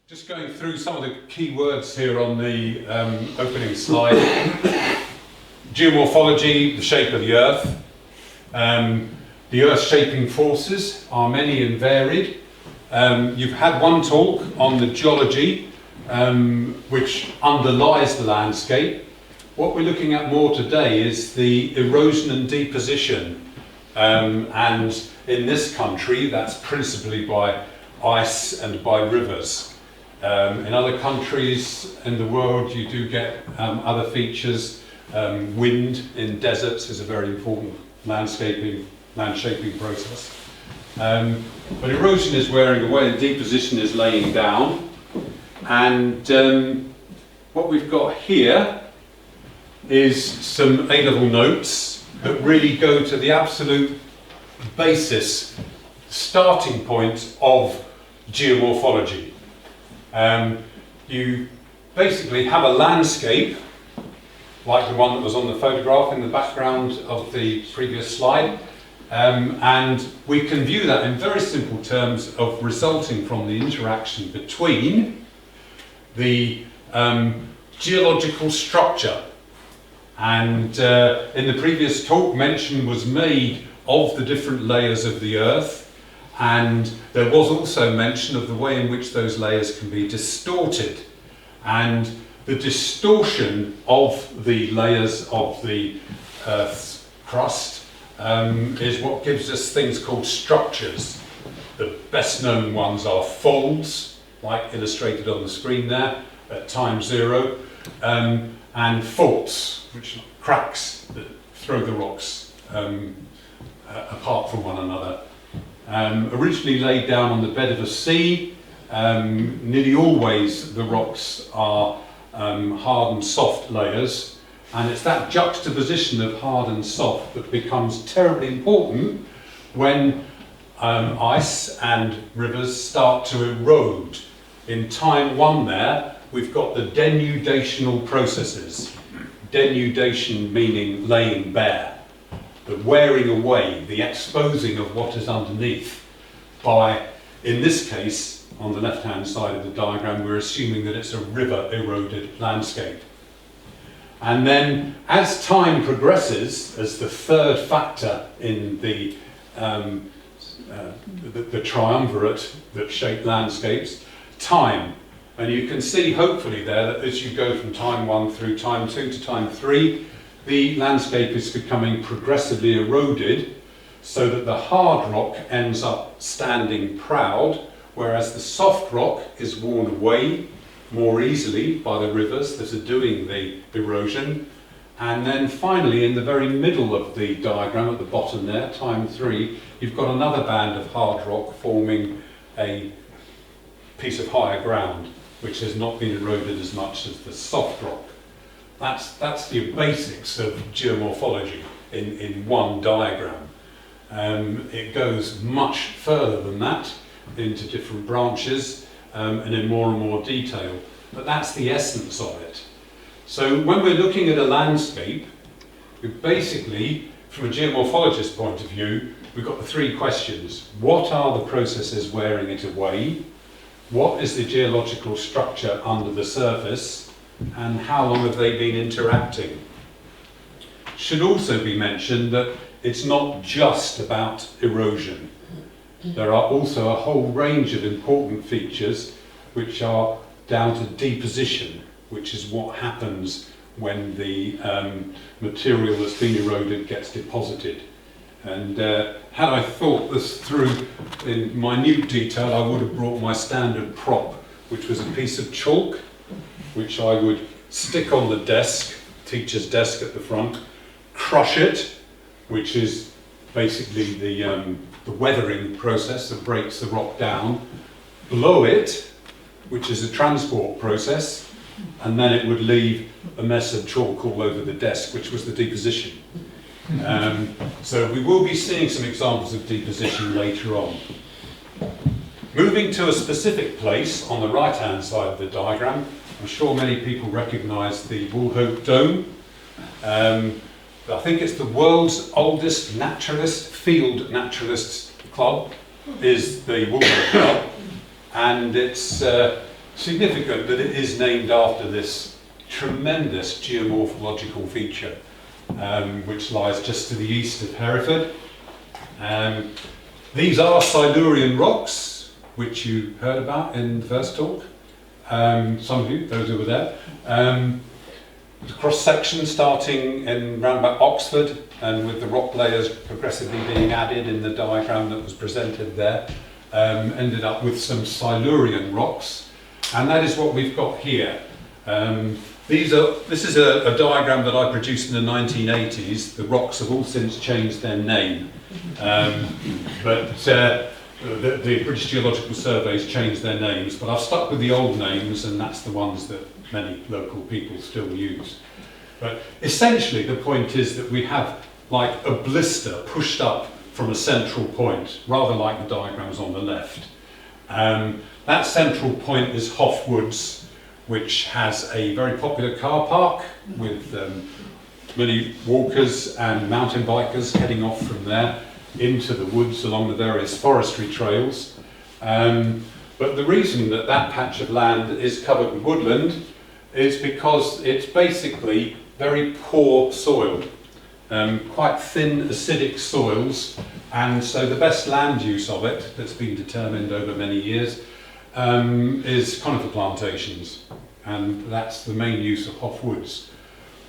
Just going through some of the key words here on the opening slide. Geomorphology, the shape of the Earth. The Earth shaping forces are many and varied. You've had one talk on the geology, which underlies the landscape. What we're looking at more today is the erosion and deposition. And in this country, that's principally by ice and by rivers. In other countries in the world, you do get other features. Wind in deserts is a very important land shaping process. But erosion is wearing away and deposition is laying down. And what we've got here is some A-level notes that really go to the absolute basis, starting point of geomorphology. You basically have a landscape like the one that was on the photograph in the background of the previous slide, and we can view that in very simple terms of resulting from the interaction between the geological structure. And in the previous talk, mention was made of the different layers of the Earth, and there was also mention of the way in which those layers can be distorted. And the distortion of the layers of the Earth's crust is what gives us things called structures. The best known ones are folds, like illustrated on the screen there at time 0, and faults, which are cracks that throw the rocks apart from one another. Originally laid down on the bed of a sea, nearly always the rocks are hard and soft layers, and it's that juxtaposition of hard and soft that becomes terribly important when ice and rivers start to erode. In time 1 there, we've got the denudational processes. Denudation meaning laying bare. The wearing away, the exposing of what is underneath by, in this case, on the left-hand side of the diagram, we're assuming that it's a river-eroded landscape. And then, as time progresses, as the third factor in the triumvirate that shape landscapes, time. And you can see, hopefully, there that as you go from time 1 through time 2 to time 3, the landscape is becoming progressively eroded so that the hard rock ends up standing proud, whereas the soft rock is worn away more easily by the rivers that are doing the erosion. And then finally, in the very middle of the diagram at the bottom there, time 3, you've got another band of hard rock forming a piece of higher ground, which has not been eroded as much as the soft rock. That's the basics of geomorphology in one diagram. It goes much further than that into different branches and in more and more detail, but that's the essence of it. So when we're looking at a landscape, we basically, from a geomorphologist's point of view, we've got the 3 questions. What are the processes wearing it away? What is the geological structure under the surface? And how long have they been interacting? Should also be mentioned that it's not just about erosion. There are also a whole range of important features which are down to deposition, which is what happens when the material that's been eroded gets deposited. And had I thought this through in minute detail, I would have brought my standard prop, which was a piece of chalk, which I would stick on the desk, teacher's desk at the front, crush it, which is basically the weathering process that breaks the rock down, blow it, which is a transport process, and then it would leave a mess of chalk all over the desk, which was the deposition. So we will be seeing some examples of deposition later on. Moving to a specific place on the right-hand side of the diagram, I'm sure many people recognise the Woolhope Dome. I think it's the world's oldest field naturalist club, is the Woolhope Club, and it's significant that it is named after this tremendous geomorphological feature, which lies just to the east of Hereford. These are Silurian rocks, which you heard about in the first talk. Some of you, those who were there. The cross-section starting in round about Oxford, and with the rock layers progressively being added in the diagram that was presented there, ended up with some Silurian rocks, and that is what we've got here. This is a diagram that I produced in the 1980s. The rocks have all since changed their name, but the British Geological Survey's changed their names, but I've stuck with the old names, and that's the ones that many local people still use. But essentially the point is that we have like a blister pushed up from a central point, rather like the diagrams on the left. That central point is Hoff Woods, which has a very popular car park with many walkers and mountain bikers heading off from there into the woods along the various forestry trails. But the reason that that patch of land is covered with woodland is because it's basically very poor soil, quite thin acidic soils, and so the best land use of it that's been determined over many years is conifer plantations, and that's the main use of Hoff Woods.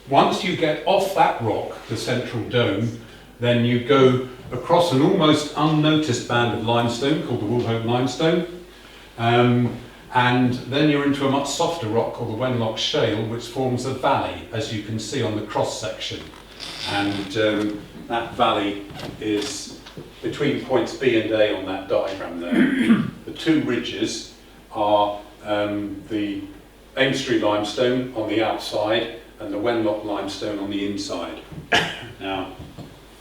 Once you get off that rock, the central dome, then you go across an almost unnoticed band of limestone called the Woolhope Limestone, and then you're into a much softer rock called the Wenlock Shale, which forms a valley, as you can see on the cross section. And that valley is between points B and A on that diagram there. The two ridges are the Aimstree limestone on the outside and the Wenlock limestone on the inside. Now,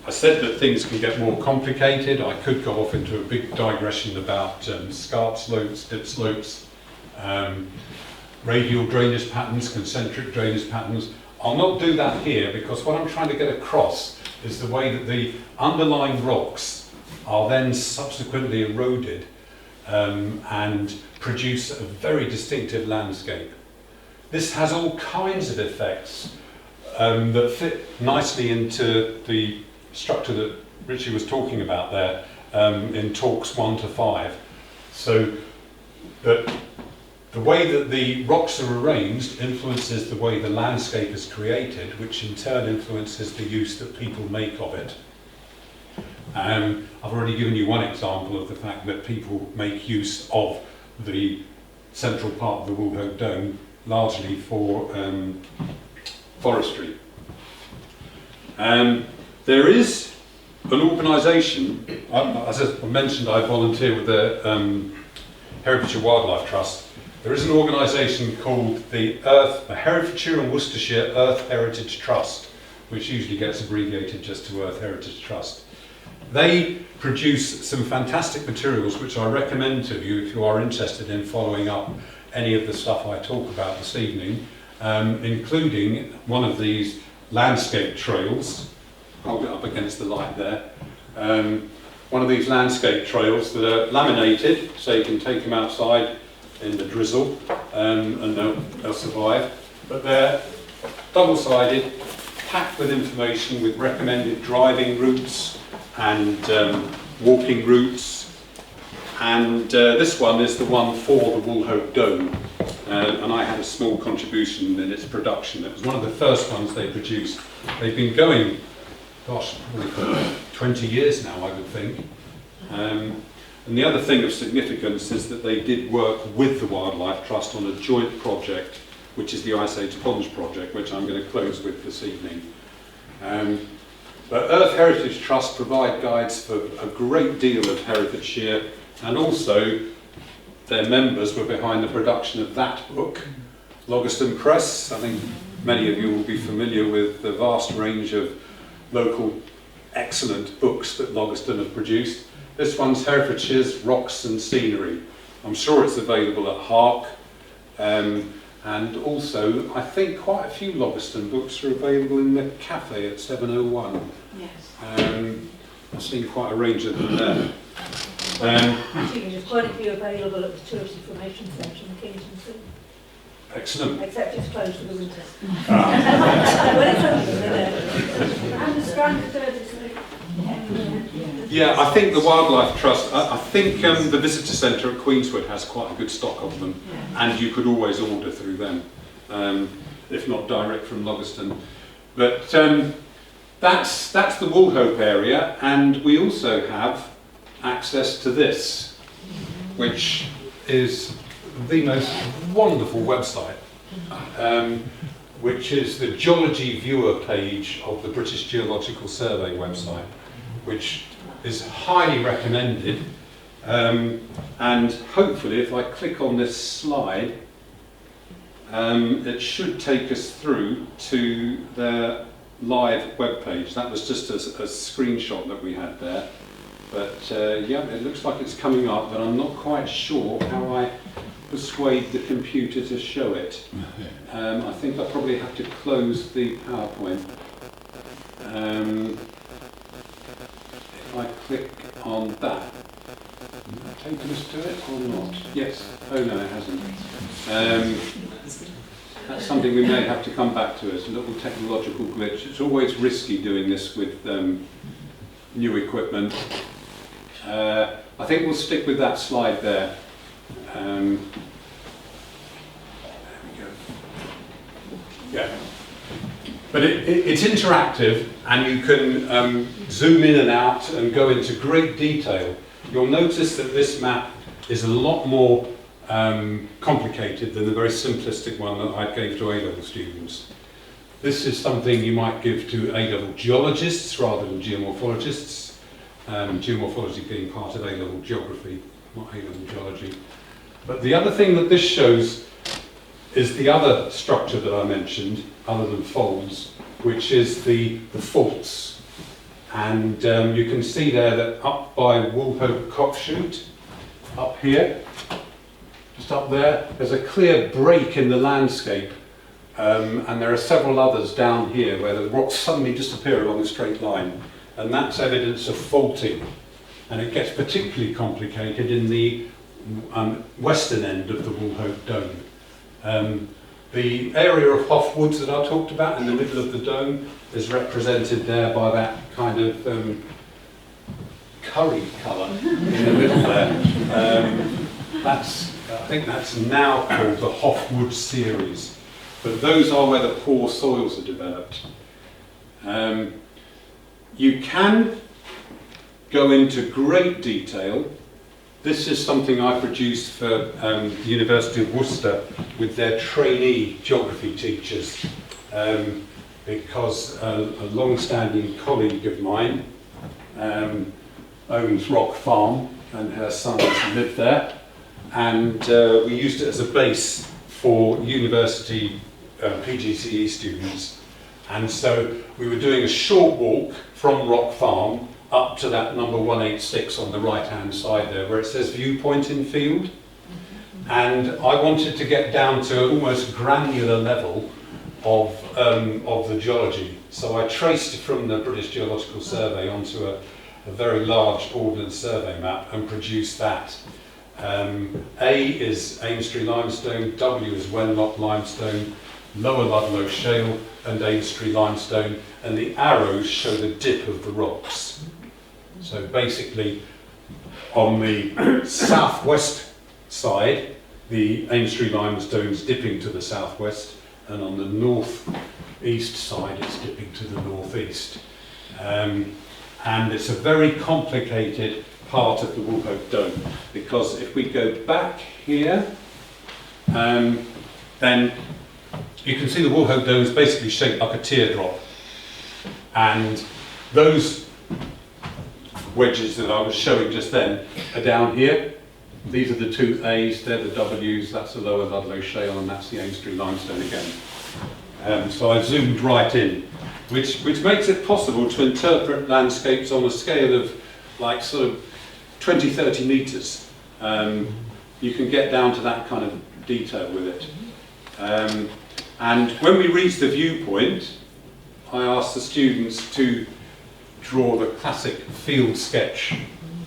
I said that things can get more complicated. I could go off into a big digression about scarp slopes, dip slopes, radial drainage patterns, concentric drainage patterns. I'll not do that here, because what I'm trying to get across is the way that the underlying rocks are then subsequently eroded and produce a very distinctive landscape. This has all kinds of effects that fit nicely into the structure that Richie was talking about there in talks 1 to 5. So that the way that the rocks are arranged influences the way the landscape is created, which in turn influences the use that people make of it. I've already given you one example of the fact that people make use of the central part of the Woolhope Dome largely for forestry. There is an organisation, as I mentioned, I volunteer with the Herefordshire Wildlife Trust. There is an organisation called the Herefordshire and Worcestershire Earth Heritage Trust, which usually gets abbreviated just to Earth Heritage Trust. They produce some fantastic materials which I recommend to you if you are interested in following up any of the stuff I talk about this evening, including one of these landscape trails. Hold it up against the light there. One of these landscape trails that are laminated, so you can take them outside in the drizzle and they'll survive. But they're double-sided, packed with information with recommended driving routes and walking routes. And this one is the one for the Woolhope Dome. And I had a small contribution in its production. It was one of the first ones they produced. They've been going, gosh, probably for 20 years now, I would think. And the other thing of significance is that they did work with the Wildlife Trust on a joint project, which is the Ice Age Ponds project, which I'm going to close with this evening. But Earth Heritage Trust provide guides for a great deal of Herefordshire, and also their members were behind the production of that book, Logiston Press. I think many of you will be familiar with the vast range of local excellent books that Logiston have produced. This one's Herefordshire's Rocks and Scenery. I'm sure it's available at Hark, and also I think quite a few Logiston books are available in the cafe at 701. Yes. I've seen quite a range of them there. Actually, there's quite a few available at the tourist information section of Kingston Sea. Excellent. Except it's closed for the winter. Ah. Well, it's open, and the Strand Service. Yeah, I think the Wildlife Trust, I think the Visitor Centre at Queenswood has quite a good stock of them, and you could always order through them, if not direct from Logiston. But that's the Woolhope area, and we also have access to this, which is the most wonderful website, which is the Geology Viewer page of the British Geological Survey website, which is highly recommended. And hopefully, if I click on this slide, it should take us through to their live web page. That was just a screenshot that we had there. But yeah, it looks like it's coming up, but I'm not quite sure how I persuade the computer to show it. I think I probably have to close the PowerPoint. If I click on that, has it taken us to it or not? Yes. Oh no, it hasn't. That's something we may have to come back to. It's a little technological glitch. It's always risky doing this with new equipment. I think we'll stick with that slide there. There we go. Yeah. But it's interactive, and you can zoom in and out and go into great detail. You'll notice that this map is a lot more complicated than the very simplistic one that I gave to A-level students. This is something you might give to A-level geologists rather than geomorphologists. Geomorphology being part of A-level geography, not A-level geology. But the other thing that this shows is the other structure that I mentioned, other than folds, which is the faults. And you can see there that up by Woolhope Cockshoot, up here, just up there, there's a clear break in the landscape. And there are several others down here where the rocks suddenly disappear along a straight line. And that's evidence of faulting. And it gets particularly complicated in the western end of the Woolhope Dome. The area of Hoff Woods that I talked about in the middle of the dome is represented there by that kind of curry colour in the middle there. I think that's now called the Hoff Woods series. But those are where the poor soils are developed. You can go into great detail. This is something I produced for the University of Worcester with their trainee geography teachers, because a long-standing colleague of mine owns Rock Farm, and her sons live there, and we used it as a base for university PGCE students. And so we were doing a short walk from Rock Farm up to that number 186 on the right-hand side there, where it says viewpoint in field. And I wanted to get down to almost granular level of the geology. So I traced from the British Geological Survey onto a very large Ordnance Survey map and produced that. A is Ainstree limestone, W is Wenlock limestone, Lower Ludlow shale and Ainstree limestone, and the arrows show the dip of the rocks. So basically, on the southwest side, the Ainstree limestone is dipping to the southwest, and on the northeast side, it's dipping to the northeast. And it's a very complicated part of the Woolhope Dome, because if we go back here, then you can see the Woolhope Dome is basically shaped like a teardrop. And those wedges that I was showing just then are down here. These are the two A's, they're the W's, that's the Lower Ludlow shale, and that's the Ainstree limestone again. So I zoomed right in, which makes it possible to interpret landscapes on a scale of like sort of 20-30 metres. You can get down to that kind of detail with it. And when we reach the viewpoint, I asked the students to draw the classic field sketch,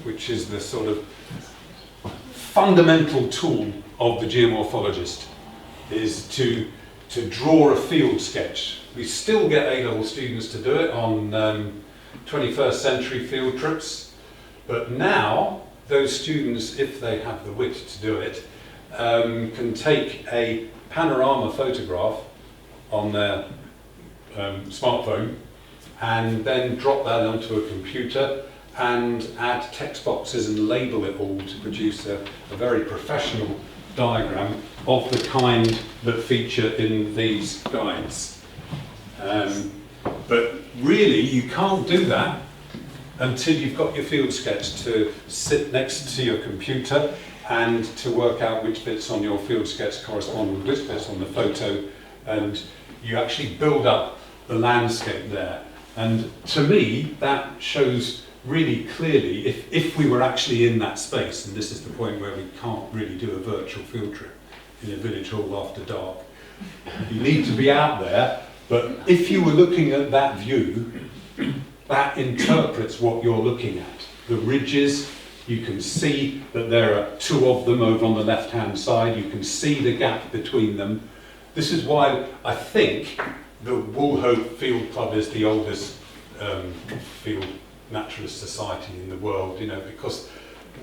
which is the sort of fundamental tool of the geomorphologist is to draw a field sketch. We still get A-level students to do it on 21st century field trips, but now those students, if they have the wit to do it, can take a panorama photograph on their smartphone and then drop that onto a computer and add text boxes and label it all to produce a very professional diagram of the kind that feature in these guides. But really, you can't do that until you've got your field sketch to sit next to your computer and to work out which bits on your field sketch correspond with which bits on the photo, and you actually build up the landscape there. And to me, that shows really clearly, if we were actually in that space, and this is the point where we can't really do a virtual field trip in a village hall after dark. You need to be out there, but if you were looking at that view, that interprets what you're looking at. The ridges, you can see that there are two of them over on the left-hand side, you can see the gap between them. This is why I think the Woolhope Field Club is the oldest field naturalist society in the world, you know, because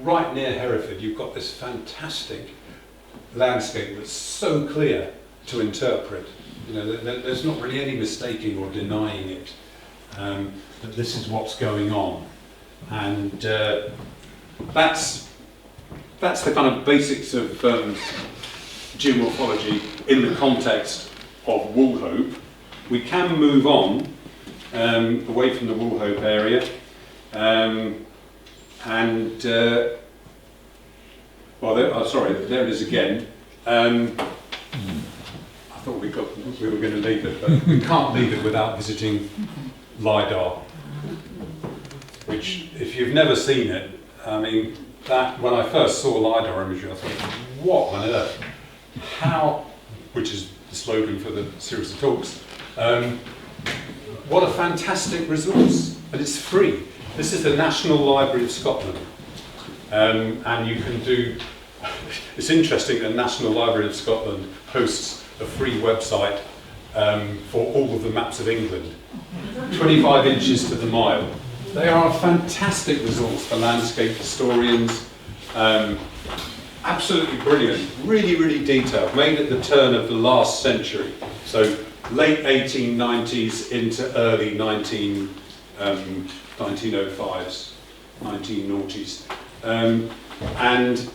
right near Hereford you've got this fantastic landscape that's so clear to interpret. You know, there's not really any mistaking or denying it, that this is what's going on. And that's the kind of basics of geomorphology in the context of Woolhope. We can move on away from the Woolhope area, well, there it is again. I thought we were going to leave it, but we can't leave it without visiting LiDAR, which, if you've never seen it, I mean, that when I first saw LiDAR imagery, I thought, what on earth? How, which is the slogan for the series of talks, what a fantastic resource, and it's free. This is the National Library of Scotland, and you can do, it's interesting that the National Library of Scotland hosts a free website for all of the maps of England, 25 inches to the mile. They are a fantastic resource for landscape historians, absolutely brilliant, really, really detailed, made at the turn of the last century, so late 1890s into early 1905s, 1990s. And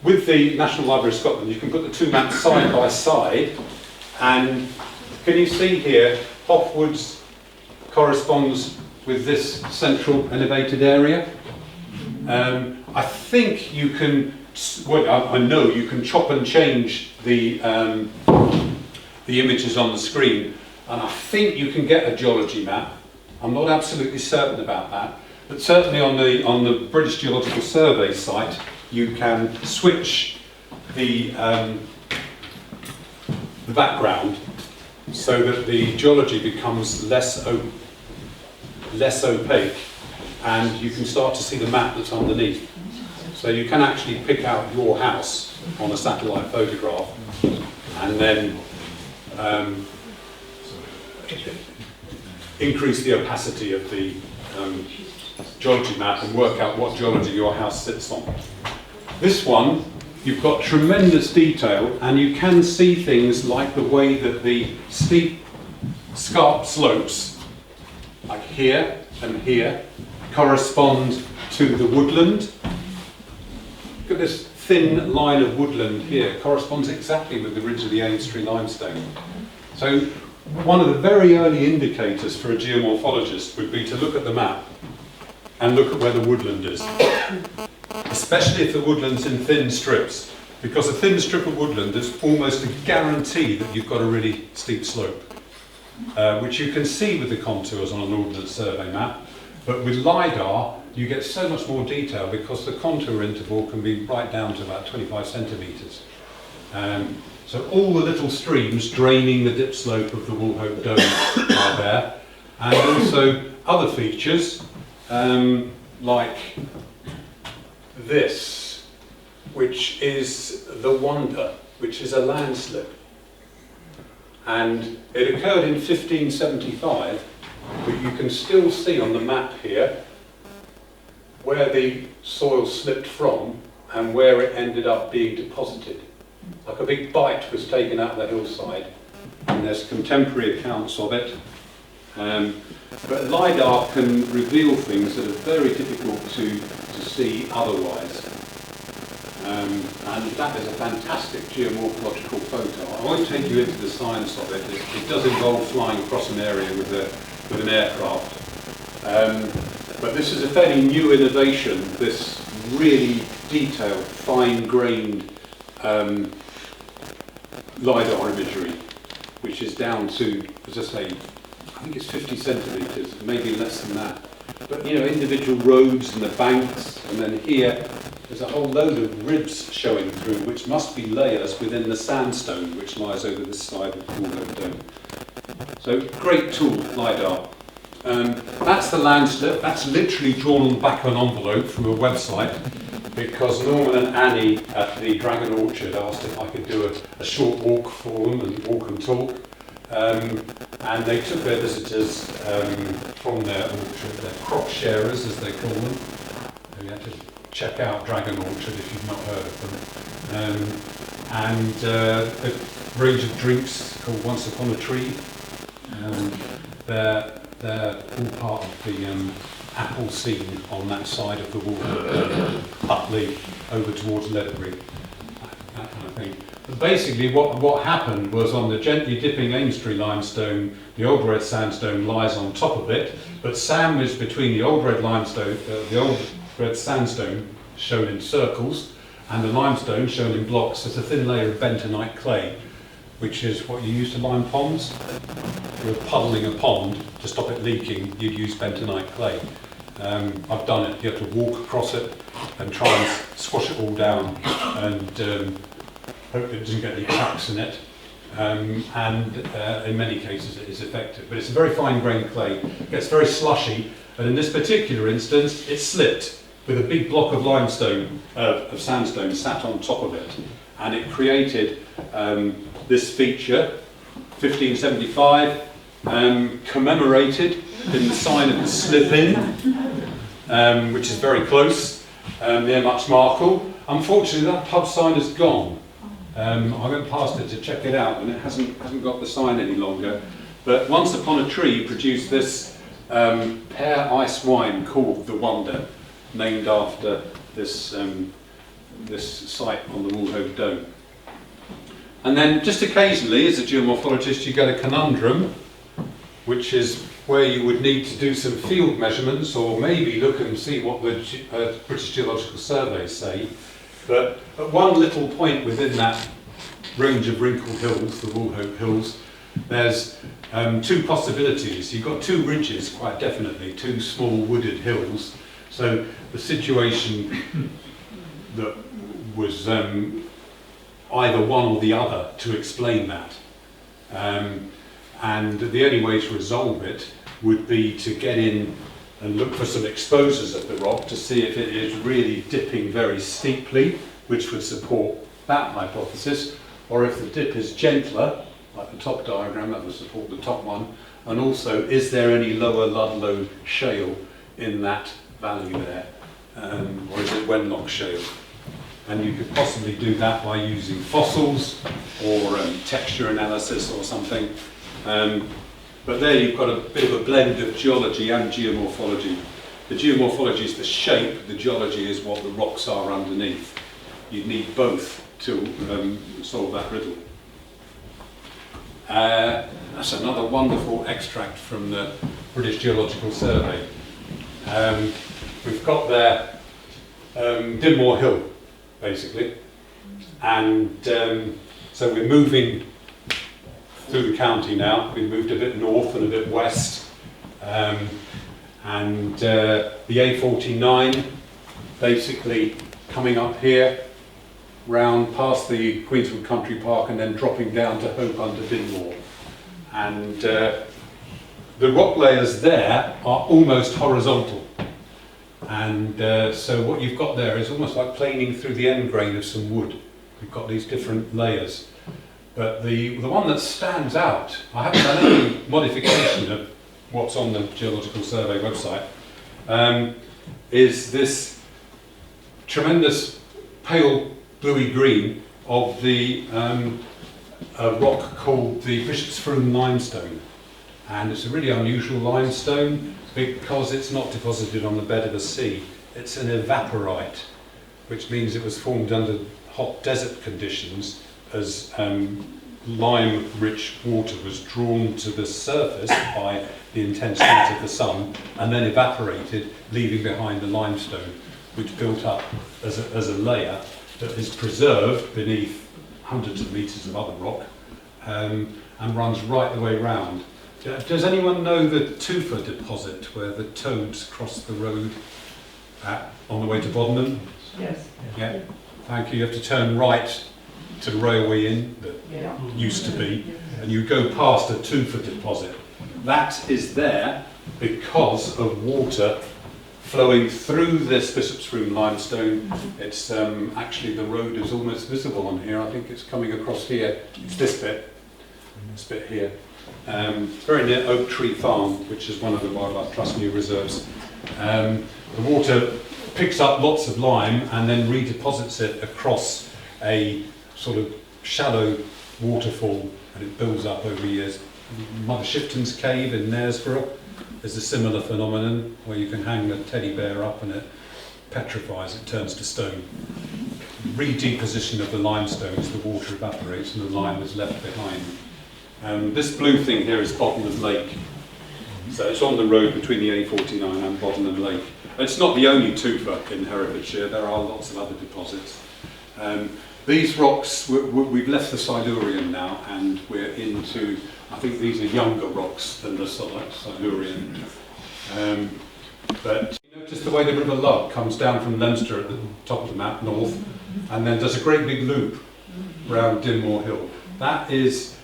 with the National Library of Scotland, you can put the two maps side by side, and can you see here, Hoffwoods corresponds with this central elevated area. I think you can, well, I know you can chop and change the images on the screen, and I think you can get a geology map. I'm not absolutely certain about that, but certainly on the British Geological Survey site, you can switch the background so that the geology becomes less opaque, and you can start to see the map that's underneath. So you can actually pick out your house on a satellite photograph and then increase the opacity of the geology map and work out what geology your house sits on. This one, you've got tremendous detail, and you can see things like the way that the steep scarp slopes, like here and here, correspond to the woodland. Look at this thin line of woodland here, corresponds exactly with the ridge of the Ainstree limestone. So one of the very early indicators for a geomorphologist would be to look at the map and look at where the woodland is, especially if the woodland's in thin strips, because a thin strip of woodland is almost a guarantee that you've got a really steep slope, which you can see with the contours on an Ordnance Survey map, but with LiDAR you get so much more detail because the contour interval can be right down to about 25 centimetres. So all the little streams draining the dip slope of the Woolhope Dome are there, and also other features like this. which is the Wonder, which is a landslip. And it occurred in 1575, but you can still see on the map here where the soil slipped from and where it ended up being deposited. Like a big bite was taken out of the hillside, and there's contemporary accounts of it. But LiDAR can reveal things that are very difficult to see otherwise. And that is a fantastic geomorphological photo. I won't take you into the science of it. It does involve flying across an area with an aircraft. But this is a fairly new innovation, this really detailed, fine-grained LiDAR imagery, which is down to, as I say, I think it's 50 centimetres, maybe less than that. But you know, individual roads and the banks, and then here there's a whole load of ribs showing through, which must be layers within the sandstone which lies over this side of the Woolhope Dome. So great tool, LiDAR. That's the landslip. That's literally drawn on the back of an envelope from a website, because Norman and Annie at the Dragon Orchard asked if I could do a short walk for them and walk and talk. And they took their visitors from their orchard, their crop sharers as they call them. So you had to check out Dragon Orchard if you've not heard of them. And a range of drinks called Once Upon a Tree. They're all part of the apple scene on that side of the Woolhope, Utley, over towards Ledbury, that kind of thing. But basically what happened was, on the gently dipping Amesbury limestone, the old red sandstone lies on top of it, but sandwiched between the old red limestone, the old red sandstone shown in circles, and the limestone shown in blocks, there's a thin layer of bentonite clay, which is what you use to line ponds. If you're puddling a pond to stop it leaking, you'd use bentonite clay. I've done it. You have to walk across it and try and squash it all down, and hope it doesn't get any cracks in it. In many cases it is effective. But it's a very fine-grained clay. It gets very slushy, and in this particular instance, it slipped with a big block of limestone, of sandstone, sat on top of it, and it created this feature, 1575, commemorated in the sign of the slip-in, which is very close, near Muchmarkle. Unfortunately, that pub sign is gone. I went past it to check it out, and it hasn't got the sign any longer. But Once Upon a Tree produced this pear ice wine called the Wonder, named after this this site on the Woolhope Dome. And then just occasionally, as a geomorphologist, you get a conundrum, which is where you would need to do some field measurements, or maybe look and see what the British Geological Surveys say. But at one little point within that range of wrinkled hills, the Woolhope Hills, there's two possibilities. You've got two ridges, quite definitely, two small wooded hills. So the situation that was either one or the other to explain that. And the only way to resolve it would be to get in and look for some exposures of the rock to see if it is really dipping very steeply, which would support that hypothesis, or if the dip is gentler, like the top diagram, that would support the top one, and also is there any lower Ludlow shale in that valley there, or is it Wenlock shale? And you could possibly do that by using fossils or texture analysis or something. But there you've got a bit of a blend of geology and geomorphology. The geomorphology is the shape, the geology is what the rocks are underneath. You'd need both to solve that riddle. That's another wonderful extract from the British Geological Survey. We've got there Dinmore Hill, basically, and so we're moving through the county now. We've moved a bit north and a bit west, and the A49 basically coming up here round past the Queenswood Country Park and then dropping down to Hope under Dinmore, and the rock layers there are almost horizontal. And so what you've got there is almost like planing through the end grain of some wood. You've got these different layers. But the one that stands out, I haven't done any modification of what's on the Geological Survey website, is this tremendous pale bluey green of the a rock called the Bishop's Froom limestone. And it's a really unusual limestone because it's not deposited on the bed of the sea. It's an evaporite, which means it was formed under hot desert conditions as lime-rich water was drawn to the surface by the intense heat of the sun and then evaporated, leaving behind the limestone, which built up as a layer that is preserved beneath hundreds of metres of other rock and runs right the way round. Does anyone know the Tufa deposit where the toads cross the road on the way to Boddenham? Yes. Yeah, thank you. You have to turn right to the railway inn that used to be, and you go past a Tufa deposit. That is there because of water flowing through this Bishop's Froom limestone. It's actually, the road is almost visible on here. I think it's coming across here. It's this bit here. Very near Oak Tree Farm, which is one of the Wildlife Trust new reserves. The water picks up lots of lime and then redeposits it across a sort of shallow waterfall, and it builds up over years. Mother Shipton's Cave in Knaresborough is a similar phenomenon where you can hang the teddy bear up and it petrifies, it turns to stone. Redeposition of the limestones, the water evaporates and the lime is left behind. This blue thing here is Boddenham Lake. So it's on the road between the A49 and Boddenham Lake. It's not the only tufa in Herefordshire, there are lots of other deposits. These rocks, we've left the Silurian now and we're into, I think these are younger rocks than the Silurian. But you notice the way the River Lug comes down from Leinster at the top of the map, north, and then does a great big loop around Dinmore Hill. That is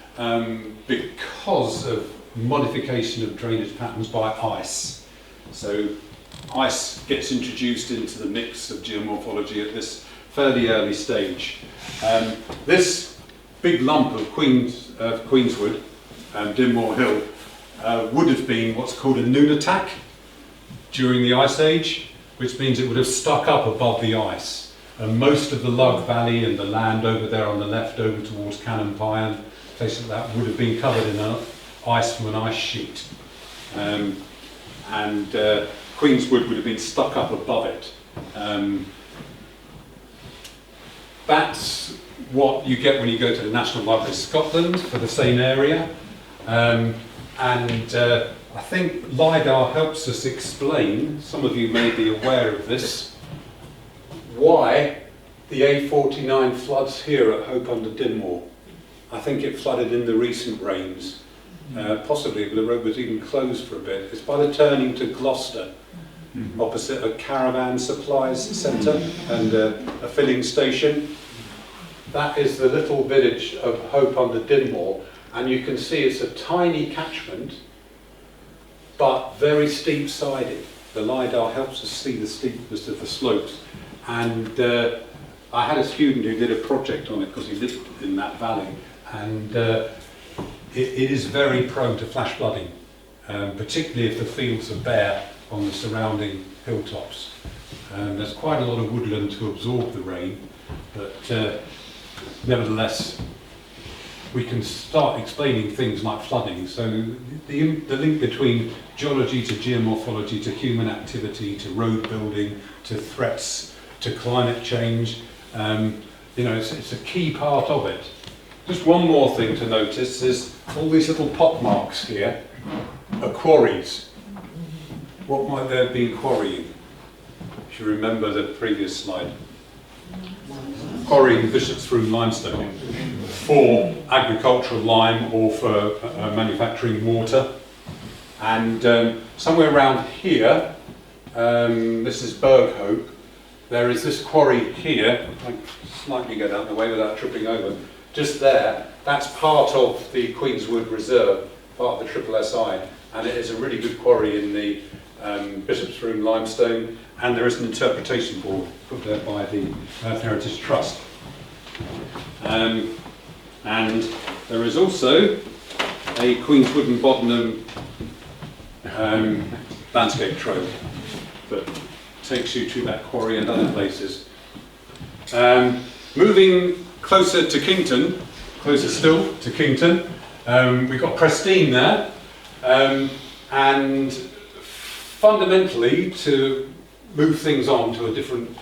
because of modification of drainage patterns by ice. So ice gets introduced into the mix of geomorphology at this fairly early stage. This big lump of Queenswood, Dinmore Hill, would have been what's called a nunatak during the Ice Age, which means it would have stuck up above the ice. And most of the Lug Valley and the land over there on the left over towards Cannon Pyne, places like that, would have been covered in ice from an ice sheet. Queenswood would have been stuck up above it. That's what you get when you go to the National Library of Scotland for the same area. I think LiDAR helps us explain, some of you may be aware of this, why the A49 floods here at Hope under Dinmore. I think it flooded in the recent rains. Possibly the road was even closed for a bit. It's by the turning to Gloucester, opposite a caravan supplies centre and a filling station. That is the little village of Hope under Dinmore, and you can see it's a tiny catchment, but very steep-sided. The LiDAR helps us see the steepness of the slopes, and I had a student who did a project on it because he lived in that valley, and it is very prone to flash flooding, particularly if the fields are bare on the surrounding hilltops. There's quite a lot of woodland to absorb the rain, but nevertheless we can start explaining things like flooding. So the link between geology to geomorphology to human activity to road building to threats to climate change, it's a key part of it. Just one more thing to notice is all these little pot marks here are quarries. What might they have been quarrying? If you remember the previous slide. Quarrying Bishop's Froom limestone for agricultural lime or for manufacturing mortar. And somewhere around here, this is Berghope, there is this quarry here. I can slightly get out of the way without tripping over. Just there, that's part of the Queenswood Reserve, part of the SSSI, and it is a really good quarry in the Bishop's Froom limestone, and there is an interpretation board put there by the Earth Heritage Trust. And there is also a Queen's Wood and Boddenham landscape trove that takes you to that quarry and other places. Moving closer to Kington, closer still to Kington, we've got Prestine there, and fundamentally to move things on to a different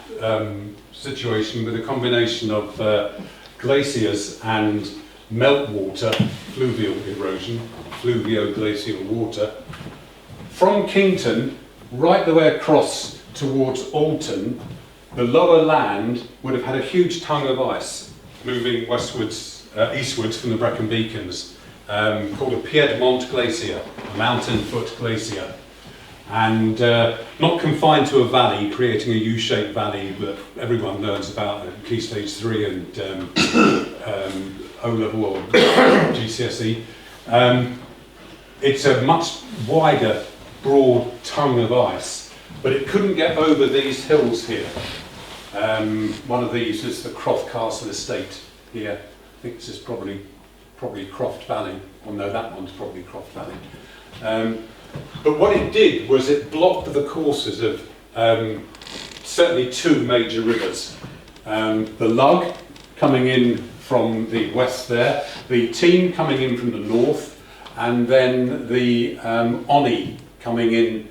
situation with a combination of glaciers and meltwater, fluvial erosion, fluvio-glacial water. From Kington, right the way across towards Alton, the lower land would have had a huge tongue of ice moving westwards, eastwards from the Brecon Beacons, called a Piedmont Glacier, a mountain foot glacier. And not confined to a valley, creating a U-shaped valley that everyone learns about at Key Stage 3 and O-level or GCSE. It's a much wider, broad tongue of ice, but it couldn't get over these hills here. One of these is the Croft Castle Estate here. I think this is probably Croft Valley. Oh no, that one's probably Croft Valley. But what it did was it blocked the courses of certainly two major rivers. The Lug coming in from the west there, the Team coming in from the north, and then the Onny coming in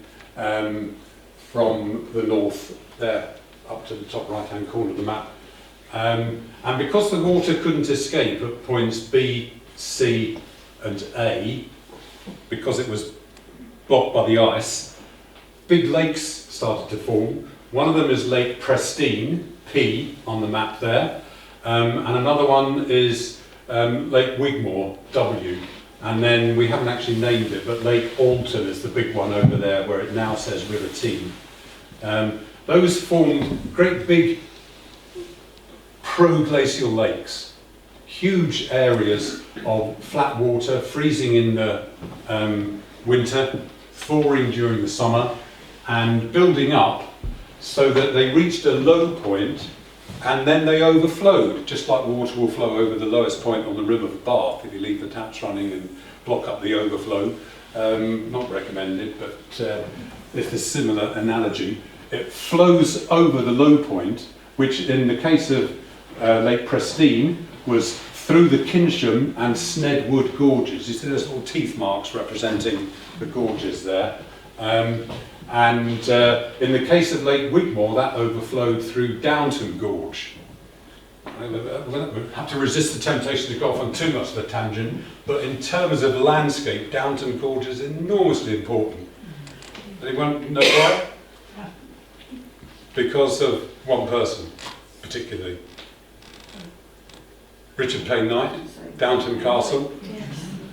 from the north there, up to the top right-hand corner of the map. And because the water couldn't escape at points B, C and A, because it was blocked by the ice, big lakes started to form. One of them is Lake Prestine, P on the map there, and another one is Lake Wigmore, W, and then we haven't actually named it, but Lake Alton is the big one over there where it now says River Team. Those formed great big proglacial lakes, huge areas of flat water, freezing in the winter, thawing during the summer, and building up so that they reached a low point and then they overflowed, just like water will flow over the lowest point on the River Bath if you leave the taps running and block up the overflow. Not recommended, but it's a similar analogy. It flows over the low point, which in the case of Lake Prestine was through the Kinsham and Snedwood gorges. You see those little teeth marks representing the gorges there. And in the case of Lake Wigmore, that overflowed through Downton Gorge. We'll have to resist the temptation to go off on too much of a tangent, but in terms of landscape, Downton Gorge is enormously important. Anyone know why? Because of one person, particularly. Richard Payne Knight, Downton Castle.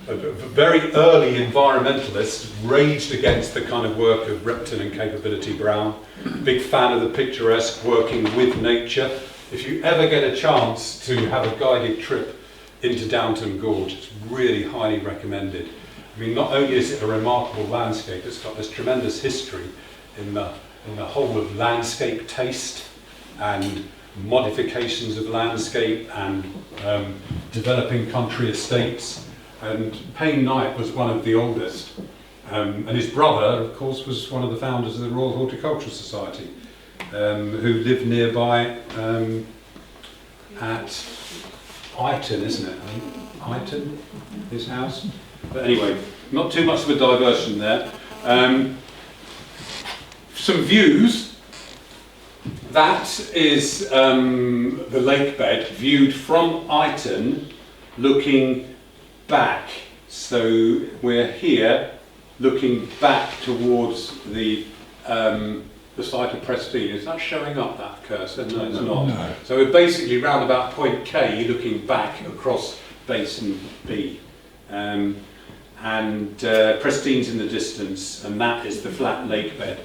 A very early environmentalist, raged against the kind of work of Repton and Capability Brown. Big fan of the picturesque, working with nature. If you ever get a chance to have a guided trip into Downton Gorge, it's really highly recommended. I mean, not only is it a remarkable landscape, it's got this tremendous history in the whole of landscape taste and modifications of landscape and developing country estates. And Payne Knight was one of the oldest, and his brother, of course, was one of the founders of the Royal Horticultural Society, who lived nearby at Iton, isn't it? Iton, his house. But anyway, not too much of a diversion there. Some views. That is the lake bed viewed from Iton, looking back. So we're here looking back towards the site of Prestine. Is that showing up, that cursor? No, it's not. No. So we're basically round about point K looking back across Basin B. And Prestine's in the distance, and that is the flat lake bed.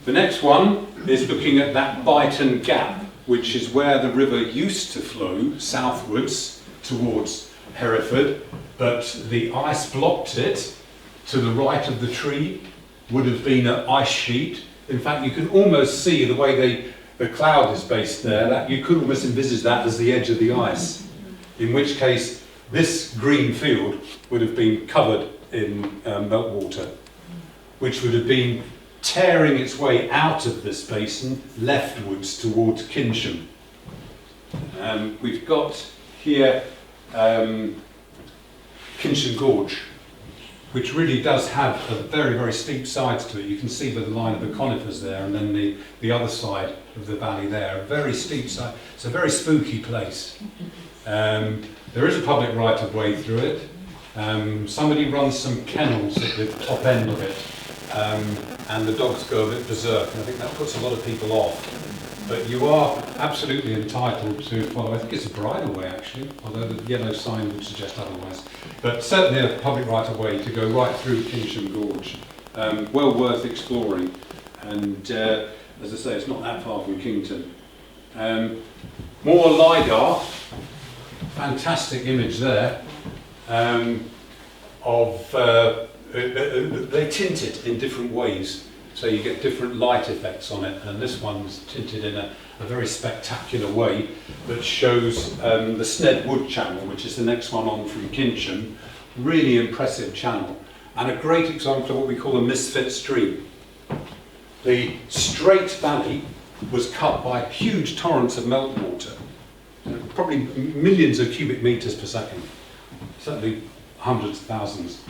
The next one is looking at that Byton Gap, which is where the river used to flow southwards towards Hereford, but the ice blocked it. To the right of the tree would have been an ice sheet, In fact, you can almost see the way the cloud is based there, that you could almost envisage that as the edge of the ice. In which case, this green field would have been covered in meltwater, which would have been tearing its way out of this basin leftwards towards Kinsham. We've got here Kinsham Gorge, which really does have a very, very steep sides to it. You can see by the line of the conifers there, and then the other side of the valley there, a very steep side. It's a very spooky place. There is a public right-of-way through it. Somebody runs some kennels at the top end of it, and the dogs go a bit berserk, and I think that puts a lot of people off. But you are absolutely entitled to follow. I think it's a bridleway actually, although the yellow sign would suggest otherwise. But certainly a public right-of-way to go right through Kinsham Gorge. Well worth exploring, and as I say, it's not that far from Kington. More LiDAR, fantastic image there. They tint it in different ways, so you get different light effects on it, and this one's tinted in a very spectacular way that shows the Sned Wood channel, which is the next one on from Kinsham. Really impressive channel, and a great example of what we call a misfit stream. The straight valley was cut by huge torrents of meltwater, probably millions of cubic metres per second, certainly hundreds of thousands.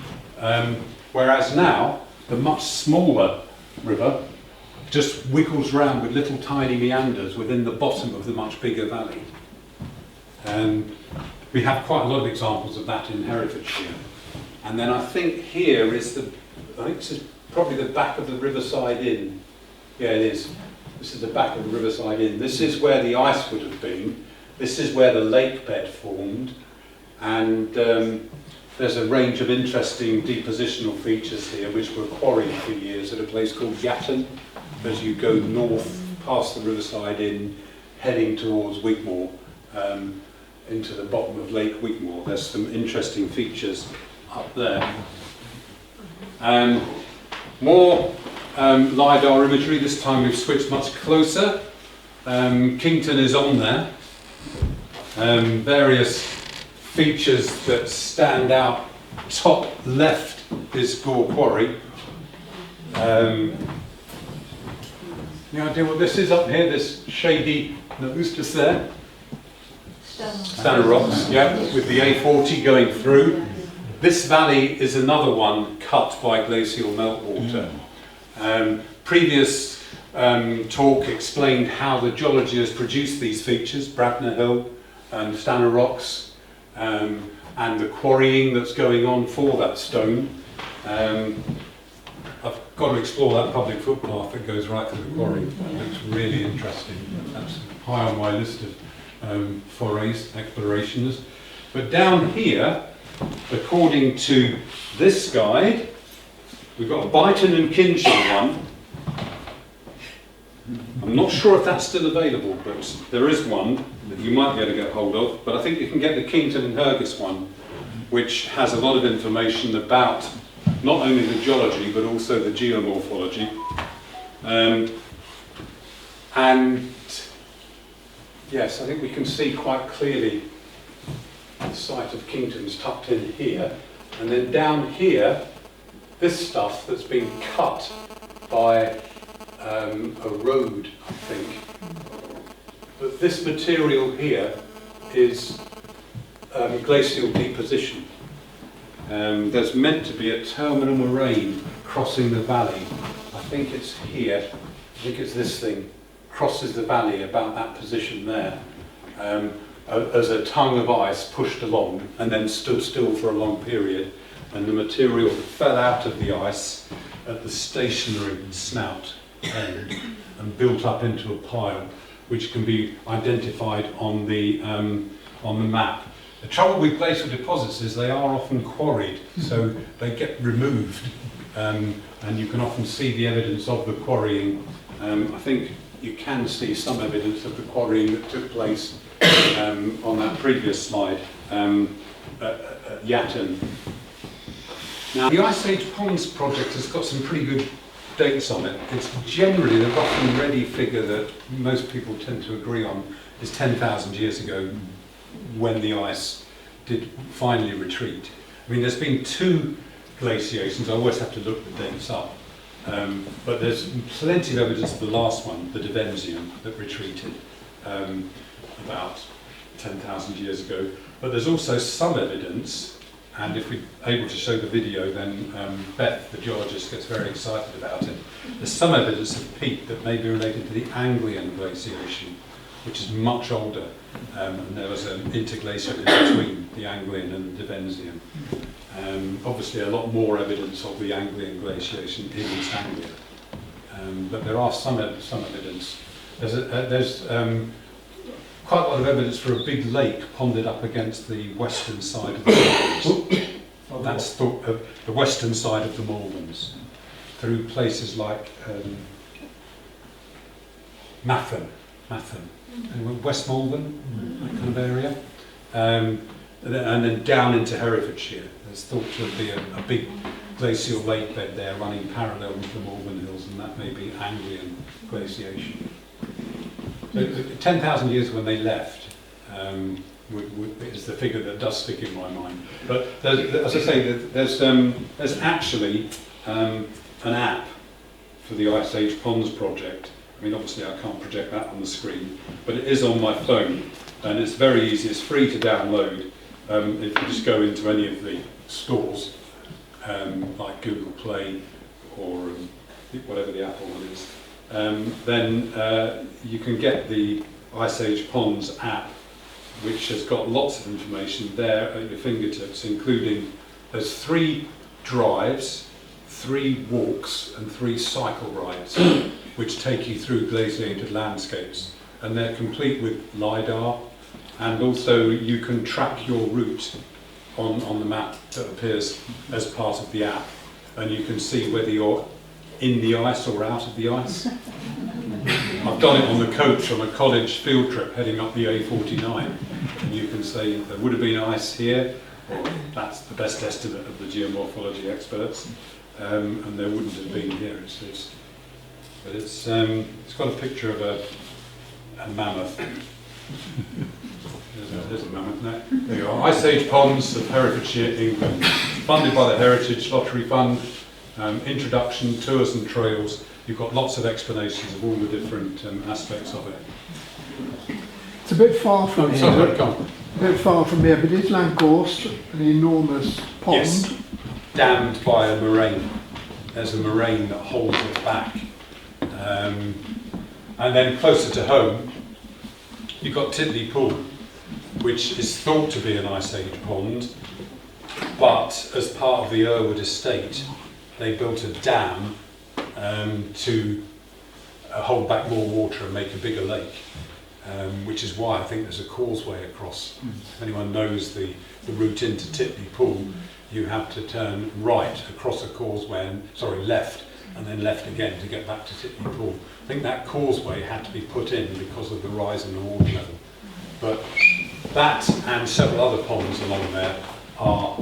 Whereas now, the much smaller river just wiggles round with little tiny meanders within the bottom of the much bigger valley. We have quite a lot of examples of that in Herefordshire. And then I think here is I think this is probably the back of the Riverside Inn. Yeah, it is. This is the back of the Riverside Inn. This is where the ice would have been. This is where the lake bed formed. And there's a range of interesting depositional features here which were quarried for years at a place called Yatton as you go north past the Riverside Inn, heading towards Wigmore, into the bottom of Lake Wigmore. There's some interesting features up there. More LiDAR imagery. This time we've switched much closer. Kington is on there. Various features that stand out. Top left is Gore Quarry. Any idea what this is up here? This shady nose just there? Stanner Rocks, yeah, with the A40 going through. This valley is another one cut by glacial meltwater. Previous talk explained how the geology has produced these features, Bradner Hill and Stanner Rocks, and the quarrying that's going on for that stone. I've got to explore that public footpath that goes right through the quarry. That looks really interesting. That's high on my list of forays, explorations. But down here, according to this guide, we've got a Byton and Kinsham one. I'm not sure if that's still available, but there is one that you might be able to get hold of. But I think you can get the Kington and Hergus one, which has a lot of information about not only the geology, but also the geomorphology. And yes, I think we can see quite clearly the site of Kington's tucked in here. And then down here, this stuff that's been cut by a road, I think. But this material here is glacial deposition. There's meant to be a terminal moraine crossing the valley. I think it's here. I think it's this thing. Crosses the valley about that position there. As a tongue of ice pushed along and then stood still for a long period, and the material fell out of the ice at the stationary snout end and built up into a pile, which can be identified on the map. The trouble with glacial deposits is they are often quarried, so they get removed, and you can often see the evidence of the quarrying. I think you can see some evidence of the quarrying that took place on that previous slide at Yatton. Now, the Ice Age Ponds project has got some pretty good dates on it. It's generally the rough and ready figure that most people tend to agree on is 10,000 years ago, when the ice did finally retreat. I mean, there's been 2 glaciations. I always have to look the dates up, but there's plenty of evidence of the last one, the Devensian, that retreated about 10,000 years ago. But there's also some evidence, and if we're able to show the video, then Beth, the geologist, gets very excited about it. There's some evidence of peat that may be related to the Anglian glaciation, which is much older, and there was an interglacial in between the Anglian and the Devensian. Obviously a lot more evidence of the Anglian glaciation in East Anglia, but there are some evidence. There's quite a lot of evidence for a big lake ponded up against the western side of the Malverns. That's the western side of the Malverns, through places like Matham, West Malvern, that kind of area, and then down into Herefordshire. There's thought to be a big glacial lake bed there running parallel with the Malvern Hills, and that may be Anglian glaciation. So 10,000 years when they left is the figure that does stick in my mind. But as I say, there's actually an app for the Ice Age Ponds project. I mean, obviously I can't project that on the screen, but it is on my phone, and it's very easy. It's free to download. If you just go into any of the stores, like Google Play or whatever the Apple one is, then you can get the Ice Age Ponds app, which has got lots of information there at your fingertips, including there's 3 drives, 3 walks and 3 cycle rides, which take you through glaciated landscapes, and they're complete with LiDAR, and also you can track your route on the map that appears as part of the app, and you can see whether you're in the ice or out of the ice. I've done it on the coach on a college field trip heading up the A49, and you can say there would have been ice here, or that's the best estimate of the geomorphology experts, and there wouldn't have been here. But it's got a picture of a mammoth. There's a mammoth now. There you are. Ice Age Ponds of Herefordshire, England. Funded by the Heritage Lottery Fund. Introduction, tours and trails. You've got lots of explanations of all the different aspects of it. It's a bit far from here. Sorry, come on. A bit far from here, but is Langorst an enormous pond? Yes, dammed by a moraine. There's a moraine that holds it back. And then closer to home, you've got Titley Pool, which is thought to be an Ice Age pond, but as part of the Irwood estate, they built a dam to hold back more water and make a bigger lake, which is why I think there's a causeway across. If anyone knows the route into Titley Pool, you have to turn right across a causeway, left, and then left again to get back to Titley Pool. I think that causeway had to be put in because of the rise in the water level. But that and several other ponds along there are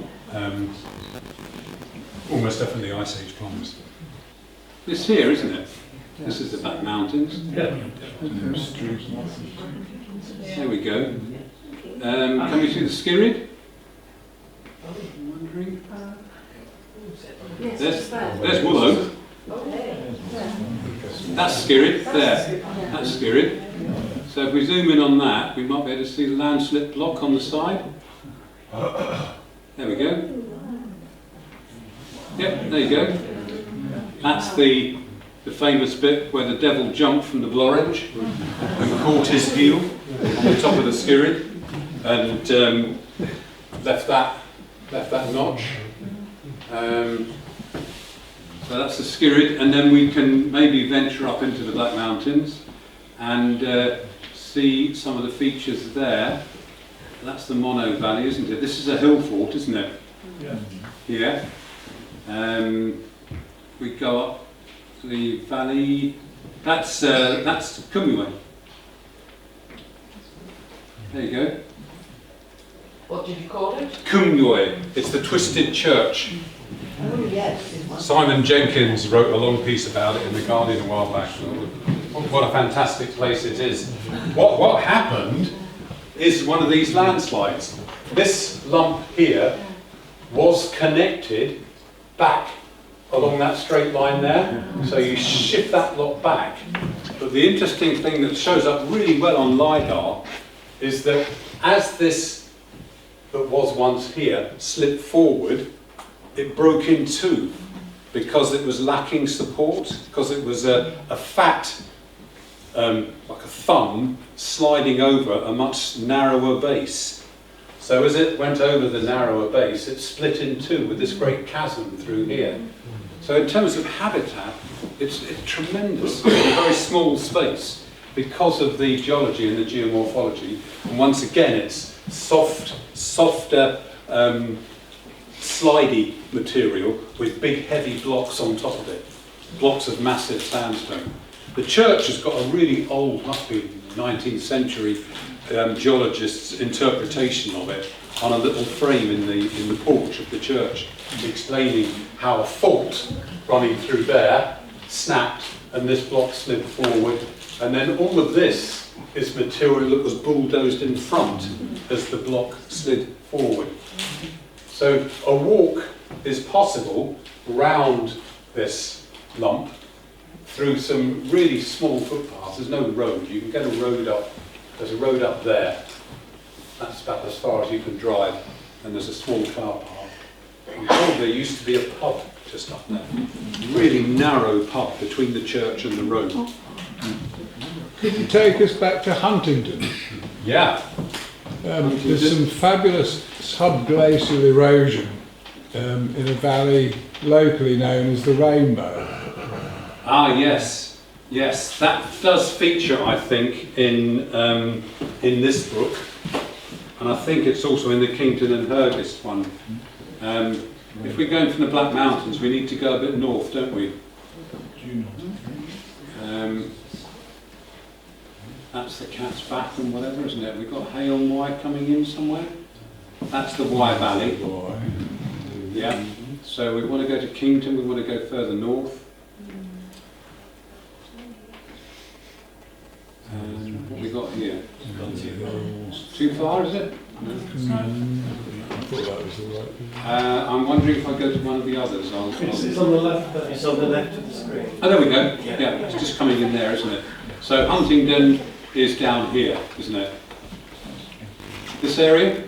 almost definitely Ice Age ponds. This here, isn't it? This is the Back Mountains. Yeah. There we go. Can we see the Skirrid? I'm wondering. There's Woolow. That's Skirrid, there. That's Skirrid. So if we zoom in on that, we might be able to see the landslip block on the side. There we go. Yep, there you go. That's the famous bit where the devil jumped from the Blorenge and caught his heel on the top of the Skirrid and left that notch. So that's the Skirrid, and then we can maybe venture up into the Black Mountains and see some of the features there. That's the Mono Valley, isn't it? This is a hill fort, isn't it? Yeah. Here. We go up to the valley. That's Cumway. There you go. What did you call it? Cumway. It's the twisted church. Oh, yes. Simon Jenkins wrote a long piece about it in The Guardian a while back. What a fantastic place it is. What happened is one of these landslides. This lump here was connected back along that straight line there. So you shift that lot back. But the interesting thing that shows up really well on LiDAR is that as this that was once here slipped forward, it broke in two because it was lacking support, because it was a fat, like a thumb, sliding over a much narrower base. So as it went over the narrower base, it split in two with this great chasm through here. So in terms of habitat, it's tremendous. It's a very small space because of the geology and the geomorphology. And once again, it's softer, slidey material with big heavy blocks on top of it, blocks of massive sandstone. The church has got a really old, must be 19th century geologist's interpretation of it on a little frame in the porch of the church, explaining how a fault running through there snapped and this block slid forward, and then all of this is material that was bulldozed in front as the block slid forward. So a walk is possible round this lump through some really small footpaths. There's no road. You can get a road up. There's a road up there. That's about as far as you can drive. And there's a small car park. I'm told there used to be a pub just up there. Really narrow pub between the church and the road. Could you take us back to Huntingdon? Yeah. There's some fabulous subglacial erosion in a valley locally known as the Rainbow. Ah, yes. Yes, that does feature, I think, in this book. And I think it's also in the Kington and Hergest one. If we're going from the Black Mountains, we need to go a bit north, don't we? That's the Cat's Back and whatever, isn't it? We've got Hay on Wye coming in somewhere. That's the Wye Valley. Yeah. So we want to go to Kington, we want to go further north. What we got here? Too far, is it? I thought that was the right. I'm wondering if I go to one of the others. It's on the left. It's on the left of the screen. Oh, there we go. Yeah, it's just coming in there, isn't it? So Huntingdon is down here, isn't it? This area?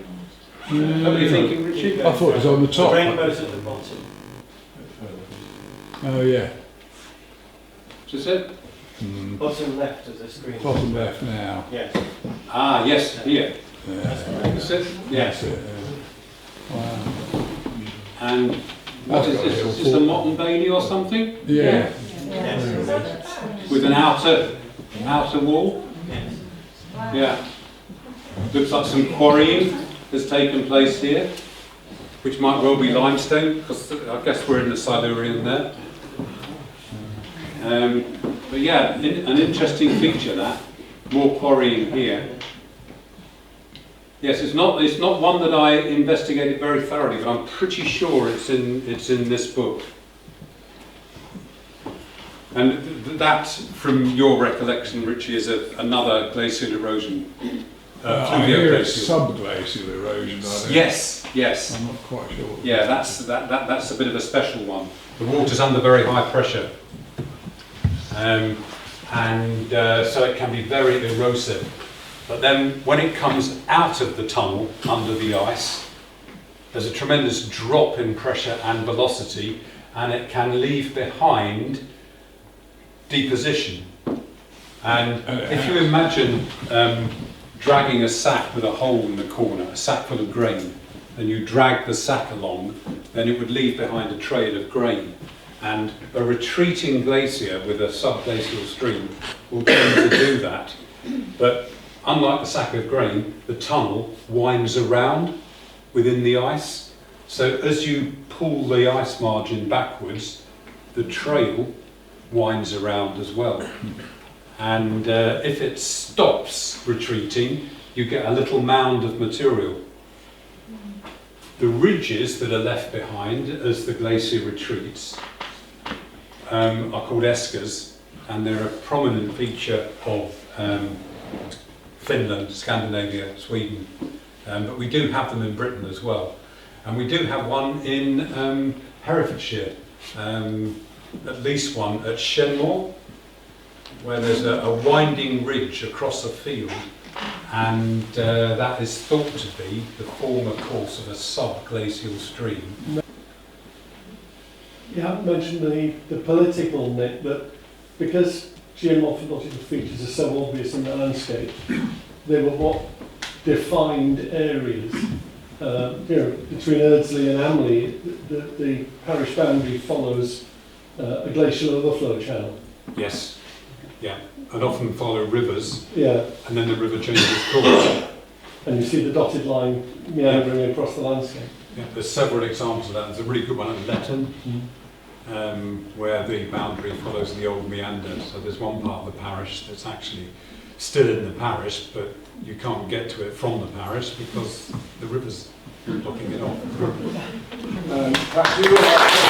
What are you thinking, Richie? I thought it was on the top. The rainbow's at the bottom. Oh yeah. Is this it? Bottom left of the screen. Bottom left now. Yes. Ah, yes, here. Yeah. Is it? Yes. That's it, yeah. Wow. And what is this? Is this the Motte and Bailey or something? Yeah. Yes. With an outer wall? Yes. Yeah. Looks like some quarrying has taken place here, which might well be limestone, because I guess we're in the Silurian there. But yeah, an interesting feature that. More quarrying here. Yes, it's not one that I investigated very thoroughly, but I'm pretty sure it's in this book. And that, from your recollection, Richie, is another glacial erosion. I hear it's subglacial erosion. I think. Yes. I'm not quite sure. Yeah, that's a bit of a special one. The water's under very high pressure, so it can be very erosive. But then when it comes out of the tunnel under the ice, there's a tremendous drop in pressure and velocity, and it can leave behind deposition. And if you imagine dragging a sack with a hole in the corner, a sack full of grain, and you drag the sack along, then it would leave behind a trail of grain. And a retreating glacier with a subglacial stream will tend to do that. But unlike the sack of grain, the tunnel winds around within the ice. So as you pull the ice margin backwards, the trail winds around as well. And if it stops retreating, you get a little mound of material. The ridges that are left behind as the glacier retreats are called eskers, and they're a prominent feature of Finland, Scandinavia, Sweden, but we do have them in Britain as well. And we do have one in Herefordshire, at least one at Shenmore, where there's a winding ridge across a field, and that is thought to be the former course of a sub-glacial stream. You haven't mentioned the political, Nick, but because geomorphological features are so obvious in the landscape, they were what defined areas. Between Ardsley and Almeley, the parish boundary follows a glacial overflow channel. Yes, yeah, and often follow rivers, Yeah, and then the river changes course. and you see the dotted line meandering across the landscape. Yeah, there's several examples of that. There's a really good one at Letton, where the boundary follows the old meander. So there's one part of the parish that's actually still in the parish, but you can't get to it from the parish because the river's blocking it off. Perhaps you would like to